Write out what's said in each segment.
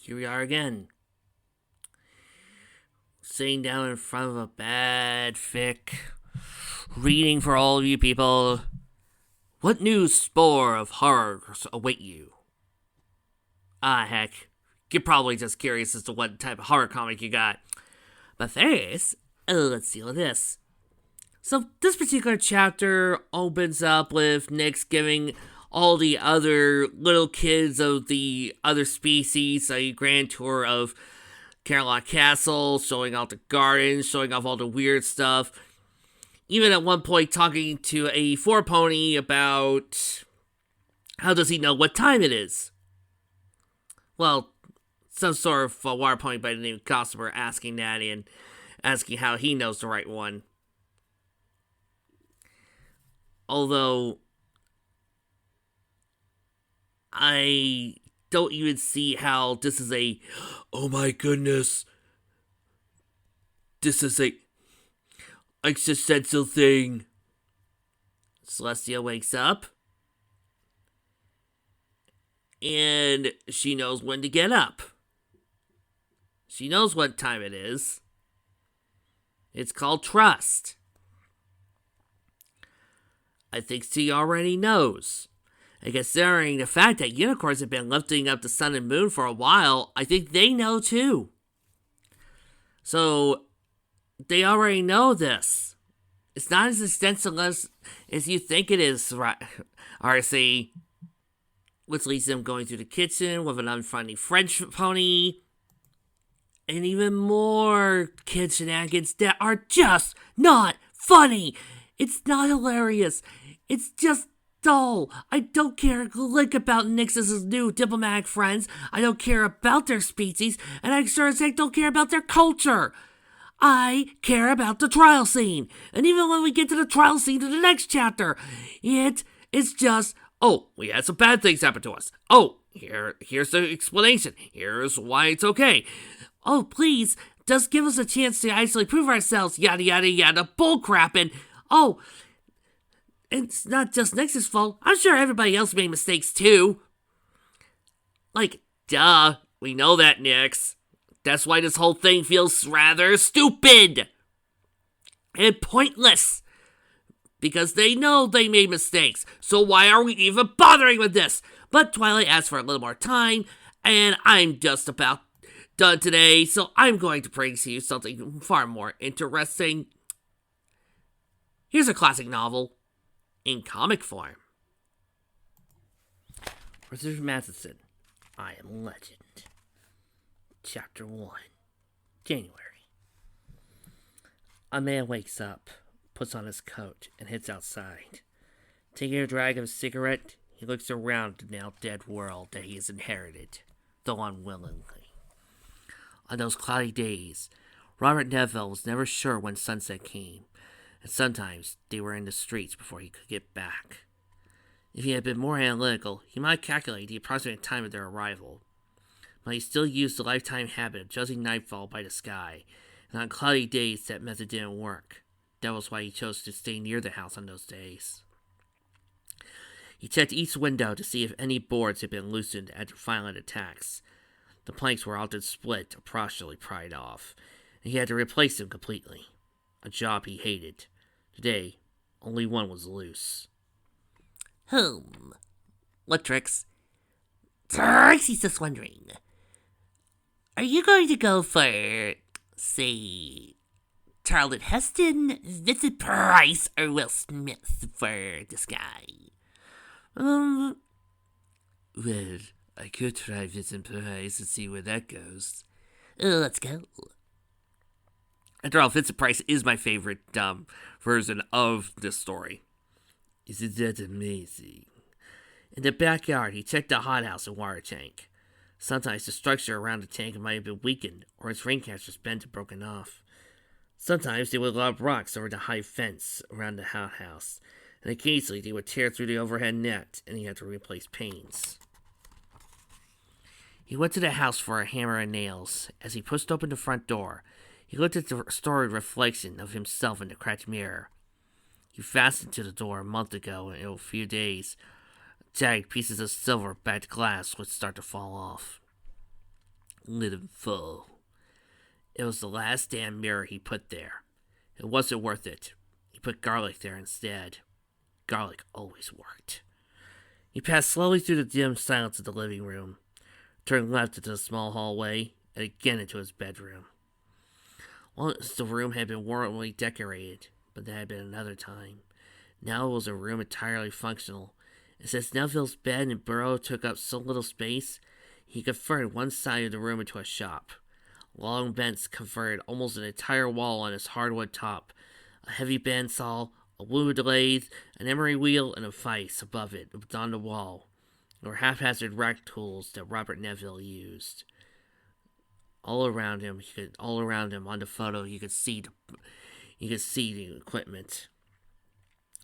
here we are again. Sitting down in front of a bad fic, reading for all of you people. What new spore of horrors await you? Heck, you're probably just curious as to what type of horror comic you got. But first, let's deal with this. So this particular chapter opens up with Nyx giving all the other little kids of the other species a grand tour of Camelot Castle, showing off the gardens, showing off all the weird stuff. Even at one point talking to a four pony about how does he know what time it is. Well, some sort of water pony by the name of Gossamer asking that and asking how he knows the right one. Although, I don't even see how this is a, oh my goodness, this is a existential thing. Celestia wakes up, and she knows when to get up. She knows what time it is. It's called trust. I think she already knows. And considering the fact that unicorns have been lifting up the sun and moon for a while, I think they know too. So, they already know this. It's not as extensive as you think it is, right? RC. Which leads them going through the kitchen with an unfunny French pony. And even more kid shenanigans that are just not funny. It's not hilarious. It's just dull. I don't care a lick about Nyx's new diplomatic friends. I don't care about their species. And I sure as heck don't care about their culture. I care about the trial scene. And even when we get to the trial scene in the next chapter, it's just, oh, we had some bad things happen to us. Oh, here's the explanation. Here's why it's okay. Oh, please, just give us a chance to actually prove ourselves. Yada, yada, yada. Bullcrap. And, oh, it's not just Nyx's fault. I'm sure everybody else made mistakes too. Like, duh. We know that, Nyx. That's why this whole thing feels rather stupid. And pointless. Because they know they made mistakes. So why are we even bothering with this? But Twilight asked for a little more time. And I'm just about done today. So I'm going to bring to you something far more interesting. Here's a classic novel in comic form. Richard Matheson, I Am Legend. Chapter 1. January. A man wakes up, puts on his coat, and heads outside. Taking a drag of a cigarette, he looks around the now dead world that he has inherited, though unwillingly. On those cloudy days, Robert Neville was never sure when sunset came, and sometimes they were in the streets before he could get back. If he had been more analytical, he might calculate the approximate time of their arrival. But he still used the lifetime habit of judging nightfall by the sky, and on cloudy days that method didn't work. That was why he chose to stay near the house on those days. He checked each window to see if any boards had been loosened after violent attacks. The planks were often split or partially pried off, and he had to replace them completely. A job he hated. Today, only one was loose. What tricks? Trixie's just wondering. Are you going to go for, say, Charlotte Heston, Vincent Price, or Will Smith for this guy? Well, I could try Vincent Price and see where that goes. Let's go. After all, Vincent Price is my favorite version of this story. Isn't that amazing? In the backyard, he checked the hothouse and water tank. Sometimes the structure around the tank might have been weakened, or its rain catchers bent and broken off. Sometimes they would lob rocks over the high fence around the hothouse, and occasionally they would tear through the overhead net, and he had to replace panes. He went to the house for a hammer and nails. As he pushed open the front door, he looked at the distorted reflection of himself in the cracked mirror. He fastened to the door a month ago, and in a few days, jagged pieces of silver-backed glass would start to fall off. lit him full. It was the last damn mirror he put there. It wasn't worth it. He put garlic there instead. Garlic always worked. He passed slowly through the dim silence of the living room, turned left into the small hallway, and again into his bedroom. Once the room had been warmly decorated, but that had been another time. Now it was a room entirely functional, and since Neville's bed and burrow took up so little space, he converted one side of the room into a shop. Long vents converted almost an entire wall on its hardwood top, a heavy bandsaw, a wood lathe, an emery wheel, and a vice above it on the wall. There were haphazard rack tools that Robert Neville used. All around him on the photo, you could see the equipment.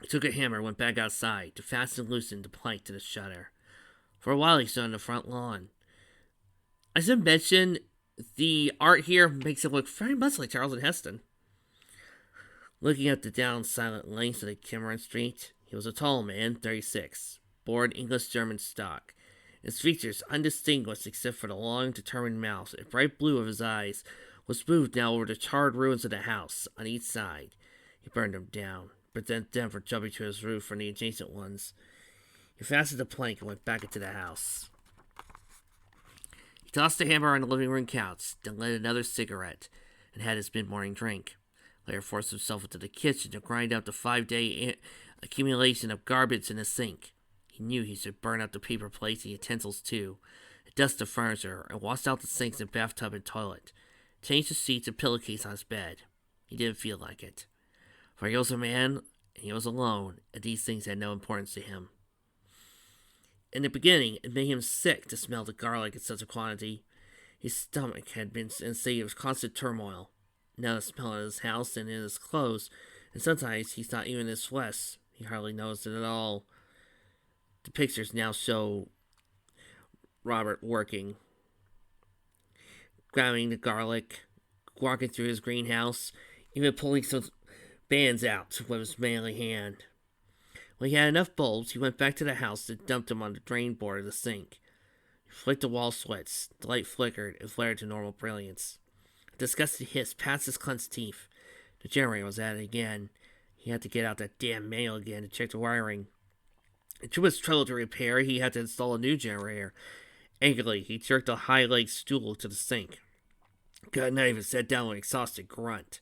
He took a hammer and went back outside to fasten and loosen the plank to the shutter. For a while, he stood on the front lawn. As I mentioned, the art here makes it look very much like Charlton Heston. Looking at the down silent length of the Cameron Street, he was a tall man, 36, born English-German stock. His features, undistinguished except for the long, determined mouth and bright blue of his eyes, was smoothed now over the charred ruins of the house on each side. He burned them down, but then for jumping to his roof from the adjacent ones. He fastened the plank and went back into the house. He tossed the hammer on the living room couch, then lit another cigarette, and had his mid-morning drink. Later forced himself into the kitchen to grind out the 5-day accumulation of garbage in the sink. He knew he should burn out the paper plates and utensils too, dust the furniture, and wash out the sinks and bathtub and toilet. Change the sheets and pillowcase on his bed. He didn't feel like it. For he was a man, and he was alone, and these things had no importance to him. In the beginning, it made him sick to smell the garlic in such a quantity. His stomach had been in a state of constant turmoil. Now the smell in his house and in his clothes, and sometimes he thought even his flesh, he hardly noticed it at all. The pictures now show Robert working, grabbing the garlic, walking through his greenhouse, even pulling some bands out with his manly hand. When he had enough bulbs, he went back to the house and dumped them on the drain board of the sink. He flicked the wall switch, the light flickered and flared to normal brilliance. A disgusted hiss passed his clenched teeth. The generator was at it again. He had to get out that damn manual again to check the wiring. It was trouble to repair. He had to install a new generator. Angrily, he jerked a high-legged stool to the sink. Good night, and sat down with an exhausted grunt.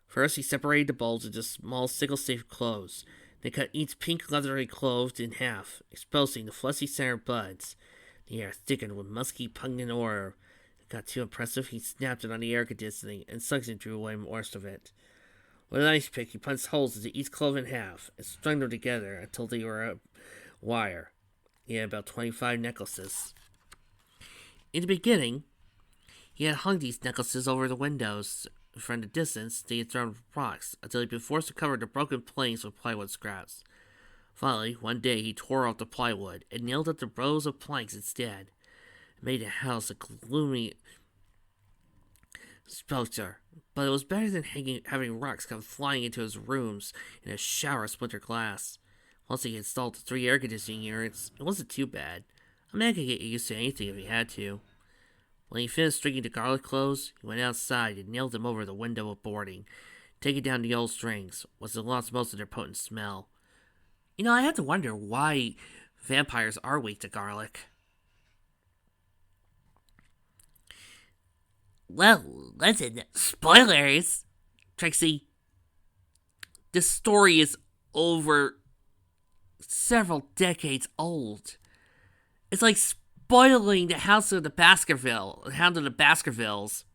First, he separated the bulbs into small sickle-shaped cloves. They cut each pink leathery clove in half, exposing the fleshy center buds. The air thickened with musky, pungent odor. It got too impressive. He snapped it on the air conditioning, and suction drew away most of it. With an ice pick, he punched holes into each clove in half and strung them together until they were a wire. He had about 25 necklaces. In the beginning, he had hung these necklaces over the windows. From the distance, they had thrown rocks until he'd been forced to cover the broken planks with plywood scraps. Finally, one day he tore off the plywood and nailed up the rows of planks instead. It made the house a gloomy sculpture, but it was better than having rocks come flying into his rooms in a shower of splintered glass. Once he installed the 3 air conditioning units, it wasn't too bad. A man could get used to anything if he had to. When he finished stringing the garlic clothes, he went outside and nailed them over the window of boarding, taking down the old strings, which had lost most of their potent smell. You know, I had to wonder why vampires are weak to garlic. Well, listen, spoilers! Trixie, this story is over several decades old. It's like spoiling the Hound of the Baskervilles.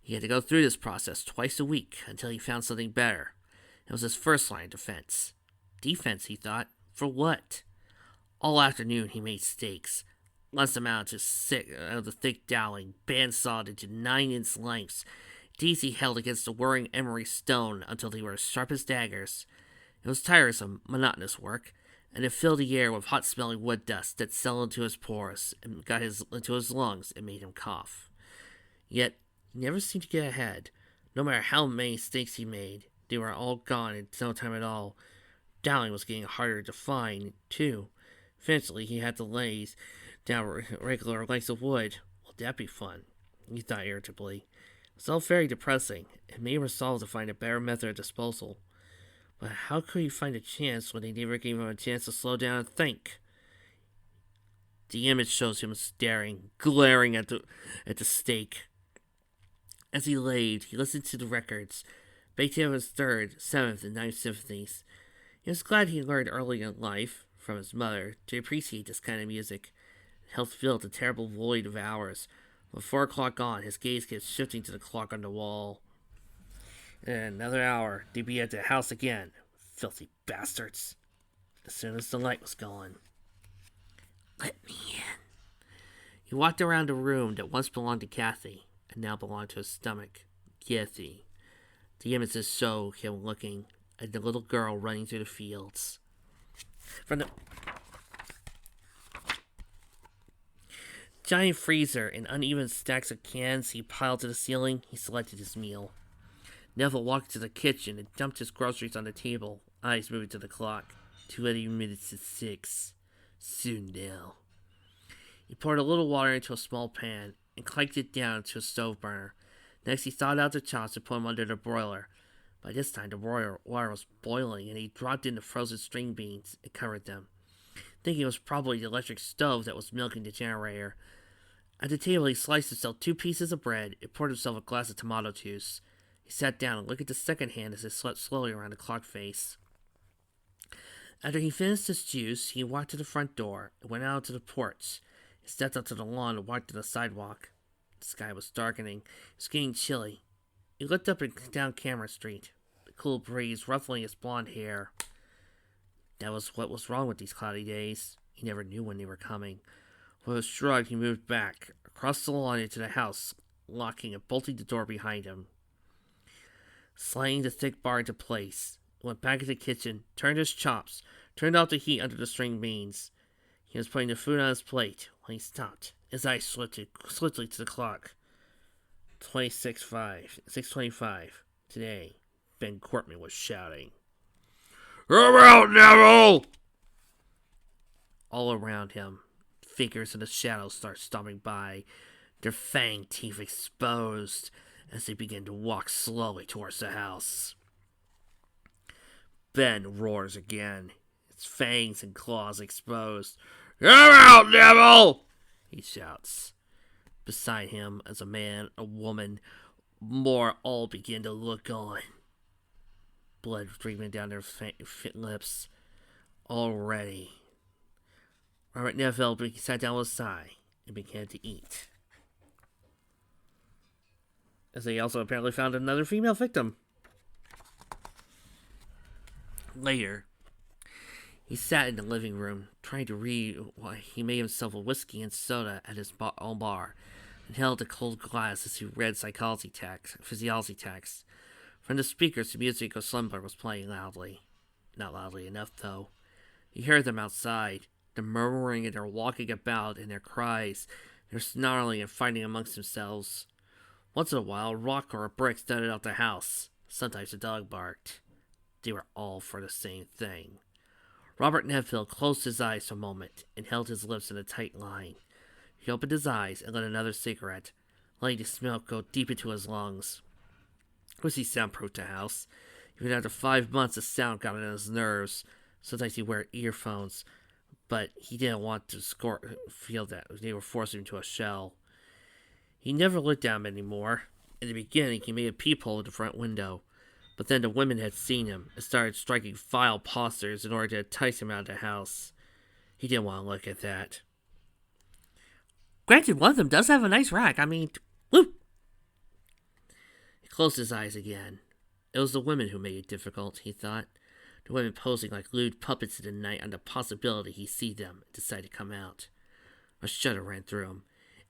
He had to go through this process twice a week until he found something better. It was his first line of defense. Defense, he thought. For what? All afternoon he made steaks. Lunged them out of the thick dowling, bandsawed into 9-inch lengths. These he held against the whirring emery stone until they were as sharp as daggers. It was tiresome, monotonous work, and it filled the air with hot-smelling wood dust that settled into his pores and got into his lungs and made him cough. Yet, he never seemed to get ahead. No matter how many steaks he made, they were all gone in no time at all. Dowling was getting harder to find, too. Eventually, he had to lay down regular lengths of wood. Well, that'd be fun, he thought irritably. It was all very depressing, and made him resolve to find a better method of disposal. But how could he find a chance when they never gave him a chance to slow down and think? The image shows him staring, glaring at the stake. As he laid, he listened to the records, Beethoven's Third, Seventh, and Ninth Symphonies. He was glad he learned early in life, from his mother, to appreciate this kind of music. It helped fill the terrible void of hours. With 4 o'clock on, his gaze kept shifting to the clock on the wall. In another hour, they'd be at the house again. Filthy bastards. As soon as the light was gone. Let me in. He walked around the room that once belonged to Kathy, and now belonged to his stomach. Kathy. The images show him looking at the little girl running through the fields. From the giant freezer and uneven stacks of cans he piled to the ceiling, he selected his meal. Neville walked to the kitchen and dumped his groceries on the table, eyes moving to the clock. 20 minutes to 6. Soon now. He poured a little water into a small pan and clanked it down to a stove burner. Next, he thawed out the chops and put them under the broiler. By this time, the water was boiling, and he dropped in the frozen string beans and covered them, thinking it was probably the electric stove that was milking the generator. At the table, he sliced himself 2 pieces of bread and poured himself a glass of tomato juice. He sat down and looked at the second hand as it swept slowly around the clock face. After he finished his juice, he walked to the front door and went out to the porch. He stepped out to the lawn and walked to the sidewalk. The sky was darkening. It was getting chilly. He looked up and down Cameron Street, the cool breeze ruffling his blonde hair. That was what was wrong with these cloudy days. He never knew when they were coming. With a shrug, he moved back, across the lawn into the house, locking and bolting the door behind him. Sliding the thick bar into place, he went back into the kitchen, turned his chops, turned off the heat under the string beans. He was putting the food on his plate when he stopped. His eyes swiftly to the clock. 6:25. Today, Ben Cortman was shouting. "Come out, Neville!" All around him, figures in the shadows start stomping by, their fanged teeth exposed as they begin to walk slowly towards the house. Ben roars again, its fangs and claws exposed. "Come out, Neville!" he shouts. Beside him, as a man, a woman, more all begin to look on. Blood streaming down their fit lips. Already. Robert Neville sat down with a sigh and began to eat. As they also apparently found another female victim. Later, he sat in the living room, trying to read while he made himself a whiskey and soda at his own bar, and held a cold glass as he read physiology text. From the speakers, the music of slumber was playing loudly. Not loudly enough, though. He heard them outside, their murmuring and their walking about and their cries, their snarling and fighting amongst themselves. Once in a while, a rock or a brick thudded out the house. Sometimes a dog barked. They were all for the same thing. Robert Neville closed his eyes for a moment and held his lips in a tight line. He opened his eyes and lit another cigarette, letting the smoke go deep into his lungs. He soundproofed the house. Even after 5 months, the sound got on his nerves. Sometimes he'd wear earphones, but he didn't want to feel that they were forcing him to a shell. He never looked at him anymore. In the beginning, he made a peephole at the front window, but then the women had seen him and started striking vile postures in order to entice him out of the house. He didn't want to look at that. Granted, one of them does have a nice rack. Woo! He closed his eyes again. It was the women who made it difficult, he thought. The women posing like lewd puppets in the night on the possibility he'd see them and decide to come out. A shudder ran through him.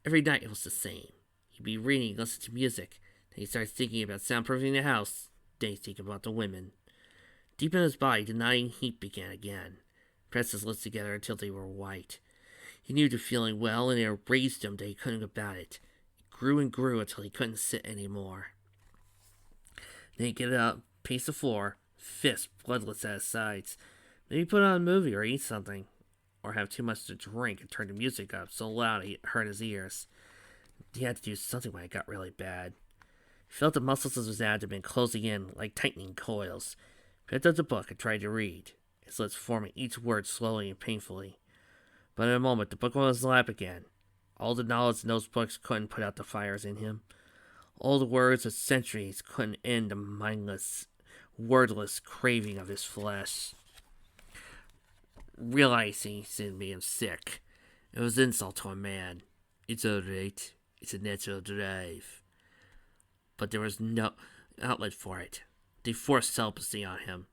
Every night it was the same. He'd be reading and listening to music. Then he'd start thinking about soundproofing the house. Then he'd think about the women. Deep in his body, the gnawing heat began again. He pressed his lips together until they were white. He knew the feeling well, and it raised him that he couldn't about it. It grew and grew until he couldn't sit anymore. Then he'd get up, pace the floor, fists bloodless at his sides. Maybe put on a movie or eat something. or have too much to drink and turn the music up so loud it hurt his ears. He had to do something when it got really bad. He felt the muscles of his abdomen closing in like tightening coils. He picked up the book and tried to read, his lips forming each word slowly and painfully. But in a moment, the book was on his lap again. All the knowledge in those books couldn't put out the fires in him. All the words of centuries couldn't end the mindless, wordless craving of his flesh. Realizing he made him sick, it was an insult to a man. It's alright. It's a natural drive. But there was no outlet for it. They forced celibacy on him.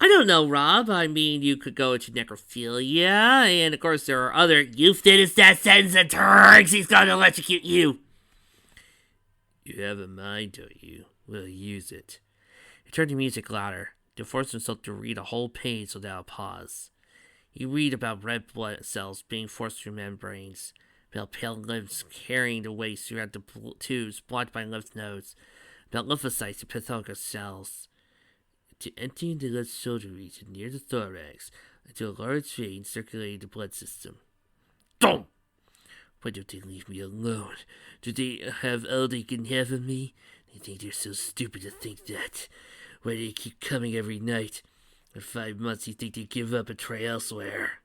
I don't know, Rob. I mean, you could go into necrophilia, and of course there are other euthanists that sentence and turds. He's going to electrocute you. You have a mind, don't you? Well, use it. He turned the music louder, to force himself to read a whole page without a pause. He read about red blood cells being forced through membranes, about pale limbs carrying the waste throughout the tubes blocked by lymph nodes, about lymphocytes and pathologic cells. To empty the left shoulder region near the thorax into a large vein circulating the blood system. Don't! Why don't they leave me alone? Do they have all they can have of me? They think they're so stupid to think that. Why do they keep coming every night? In 5 months you think they give up and try elsewhere.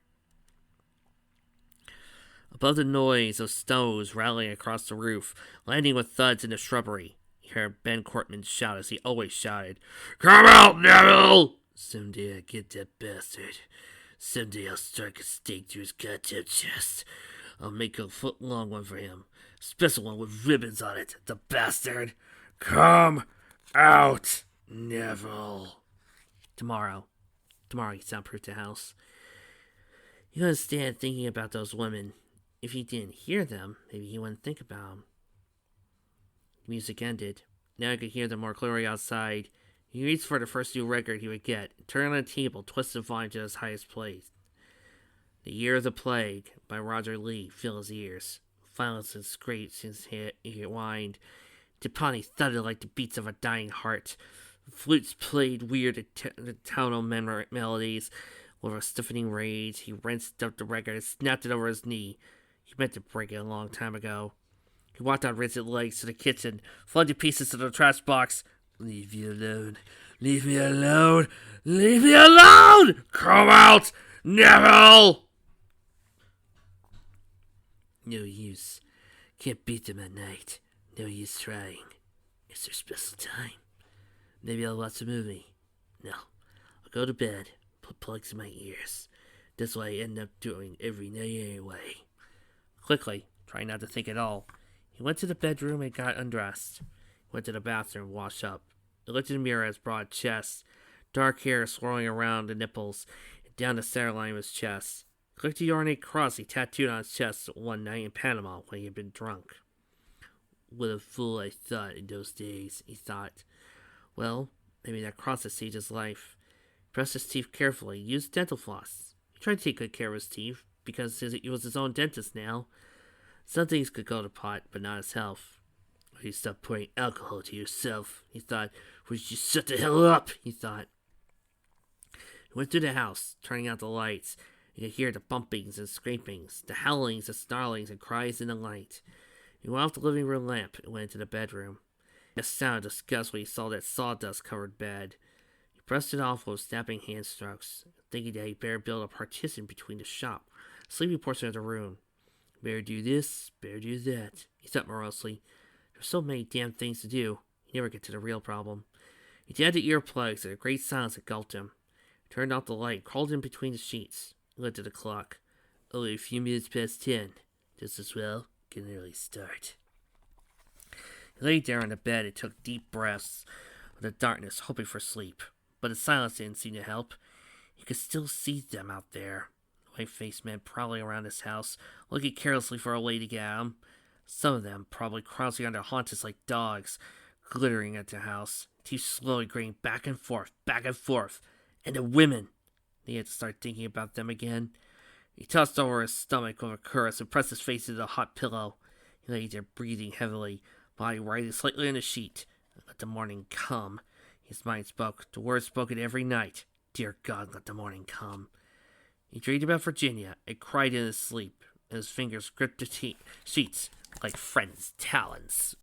Above the noise of stones rattling across the roof, landing with thuds in the shrubbery, he heard Ben Cortman shout as he always shouted, "Come out, Neville!" Someday I'll get that bastard. Someday I'll strike a stake through his goddamn chest. I'll make a foot-long one for him. Special one with ribbons on it, the bastard. Come out, Neville. Tomorrow he soundproofed the house. He couldn't stand thinking about those women. If he didn't hear them, maybe he wouldn't think about them. The music ended. Now he could hear them more clearly outside. He reached for the first new record he would get, turned on the table, twisted the volume to its highest place. The Year of the Plague by Roger Lee filled his ears. Violence and scrapes his head, he whined. Timpani thudded like the beats of a dying heart. Flutes played weird tonal melodies. With a stiffening rage, he wrenched up the record and snapped it over his knee. He meant to break it a long time ago. He walked on rigid legs to the kitchen, flung the pieces into the trash box. Leave me alone. Leave me alone. Leave me alone! Come out, Neville! No use. Can't beat them at night. No use trying. It's their special time. Maybe I'll watch a movie. No. I'll go to bed, put plugs in my ears. That's what I end up doing every night anyway. Quickly, trying not to think at all, he went to the bedroom and got undressed. He went to the bathroom and washed up. He looked in the mirror at his broad chest, dark hair swirling around the nipples and down the center line of his chest. He clicked the ornate cross he tattooed on his chest one night in Panama when he had been drunk. What a fool I thought in those days, he thought. Well, maybe that cross had saved his life. He brushed his teeth carefully, used dental floss. He tried to take good care of his teeth, because he was his own dentist now. Some things could go to pot, but not his health. You stop pouring alcohol to yourself, he thought. Would you shut the hell up, he thought. He went through the house, turning out the lights. He could hear the bumpings and scrapings, the howlings, the snarlings, and cries in the light. He went off the living room lamp and went into the bedroom. A sound of disgust when he saw that sawdust-covered bed. He brushed it off with snapping hand strokes, thinking that he'd better build a partition between the shop, sleeping portion of the room. Better do this, better do that, he thought morosely. There were so many damn things to do, he'd never get to the real problem. He jabbed the earplugs and a great silence engulfed him. He turned off the light, crawled in between the sheets. He looked at the clock. Only a few minutes past 10. Just as well, get an early start. He lay there on the bed and took deep breaths of the darkness, hoping for sleep. But the silence didn't seem to help. He could still see them out there. White-faced men prowling around his house, looking carelessly for a way to get at him. Some of them probably crouching on their haunches like dogs, glittering at the house, teeth slowly grating back and forth, and the women. He had to start thinking about them again. He tossed over his stomach with a curse and pressed his face into the hot pillow. He lay there breathing heavily, body rising slightly on the sheet. Let the morning come. His mind spoke, the words spoken every night. Dear God, let the morning come. He dreamed about Virginia and cried in his sleep, and his fingers gripped the sheets like friends' talons.